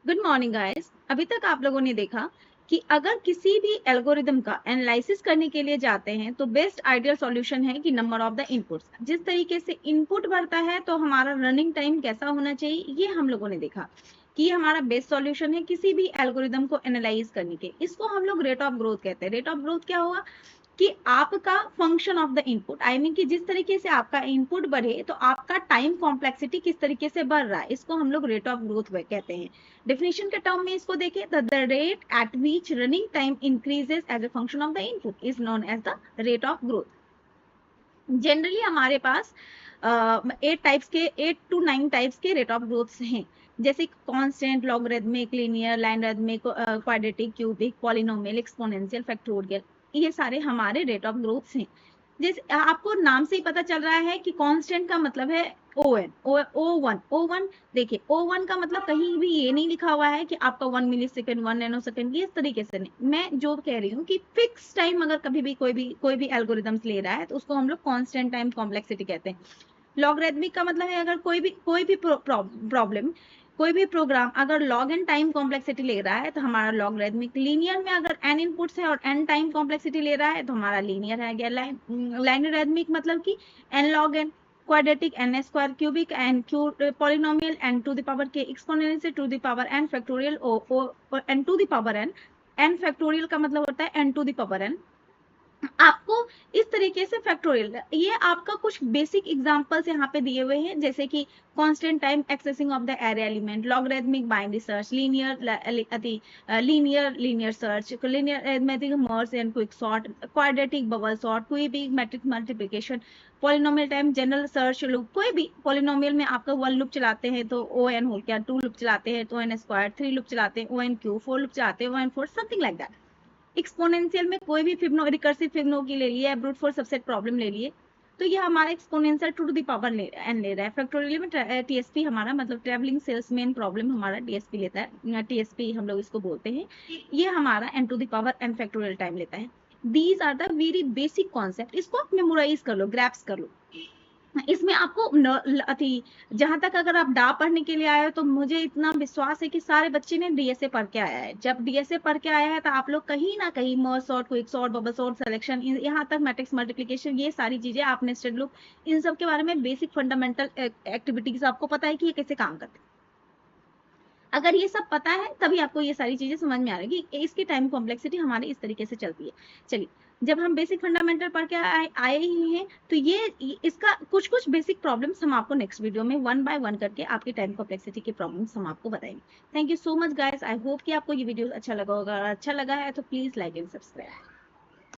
Good morning guys. अभी तक आप लोगों ने देखा कि अगर किसी भी एल्गोरिदम का एनालिसिस करने के लिए जाते हैं तो बेस्ट आइडियल सॉल्यूशन है कि नंबर ऑफ द इनपुट्स। जिस तरीके से इनपुट बढ़ता है तो हमारा रनिंग टाइम कैसा होना चाहिए, ये हम लोगों ने देखा कि ये हमारा बेस्ट सॉल्यूशन है किसी भी एल्गोरिदम को एनालाइज करने के। इसको हम लोग रेट ऑफ ग्रोथ कहते हैं। रेट ऑफ ग्रोथ क्या होगा कि आपका function of the input, I mean कि जिस तरीके से आपका इनपुट बढ़े तो आपका टाइम कॉम्प्लेक्सिटी किस तरीके से बढ़ रहा है, इसको हम लोग रेट ऑफ ग्रोथ कहते हैं। डेफिनेशन के टर्म में इसको देखें, the rate at which running time increases as a function of the input is known as the rate of growth. Generally हमारे पास 8 to 9 टाइप्स के रेट ऑफ ग्रोथ्स हैं, जैसे constant, logarithmic, linear, linearithmic, quadratic, cubic, polynomial, exponential, factorial. ये सारे हमारे rate of growths हैं। जैसे आपको नाम से ही पता चल रहा है कि कांस्टेंट का मतलब है O1। देखिए O1 का मतलब कहीं भी ये नहीं लिखा हुआ है कि आपका 1 मिली सेकेंड, 1 नैनो सेकेंड, इस तरीके से नहीं। मैं जो कह रही हूँ कि फिक्स टाइम अगर कभी भी कोई भी एल्गोरिदम्स ले रहा है तो उसको हम लोग कांस्टेंट टाइम कॉम्प्लेक्सिटी कहते हैं। लॉगरिथमिक का मतलब है अगर कोई भी प्रॉब्लम, कोई भी प्रोग्राम अगर लॉग एन टाइम कॉम्प्लेक्सिटी ले रहा है तो हमारा लॉगरिथमिक। लीनियर में अगर n इनपुट्स है और n टाइम कॉम्प्लेक्सिटी ले रहा है तो हमारा लीनियर है गया। लाइनरिथमिक मतलब कि n log n, quadratic n square, cubic n cube, polynomial n to the power k, exponential to the power n, factorial n to the power n factorial का मतलब होता है n to the power n। आपको इस तरीके से factorial, ये आपका कुछ बेसिक एग्जांपल्स यहाँ पे दिए हुए हैं, जैसे कि constant time accessing of the array element, logarithmic binary search, linear search, linear arithmetic merge and quick sort, quadratic bubble sort, cubic matrix multiplication, polynomial time, general search loop. कोई भी polynomial में आपका 1 लूप चलाते हैं तो O N हो गया, 2 loop चलाते हैं तो एन स्क्वायर, 3 लूप चलाते हैं ओ एन क्यू, 4 लूप चलाते हैं O N 4, something like that. Exponential में कोई भी रिकर्सिव फिबोनाची ले लिए, ब्रूट फोर्स सबसेट प्रॉब्लम ले लिए, तो ये हमारा exponential to the power n ले रहा है। फैक्टोरियल में टीएसपी हमारा मतलब ट्रैवलिंग सेल्समैन प्रॉब्लम हमारा टीएसपी लेता है, टीएसपी हम लोग इसको बोलते हैं। ये हमारा n to the power n factorial time लेता है। These are the very basic concept, इसको आप मेमोराइज कर लो, ग्रैप्स कर लो। इसमें आपको जहां तक अगर आप डा पढ़ने के लिए आए हो तो मुझे इतना विश्वास है कि सारे बच्चे ने डीएसए पढ़ के आया है। जब डीएसए पढ़ के आया है तो आप लोग कहीं ना कहीं merge sort, quick sort, bubble sort, selection, यहाँ तक मैट्रिक्स मल्टीप्लिकेशन, ये सारी चीजें आपने स्टडी लूप, इन सब के बारे में बेसिक फंडामेंटल एक्टिविटीज आपको पता है कि ये कैसे काम करते हैं। अगर ये सब पता है तभी आपको ये सारी चीजें समझ में आ रही है कि इसकी टाइम कॉम्प्लेक्सिटी हमारी इस तरीके से चलती है। चलिए, जब हम बेसिक फंडामेंटल पढ़ के आए ही हैं तो ये इसका कुछ कुछ बेसिक प्रॉब्लम्स हम आपको नेक्स्ट वीडियो में 1 बाय 1 करके आपकी टाइम कॉम्प्लेक्सिटी के प्रॉब्लम्स हम आपको बताएंगे। Thank you so much guys, I hope कि आपको ये वीडियो अच्छा लगा होगा। अच्छा लगा है तो प्लीज लाइक एंड सब्सक्राइब।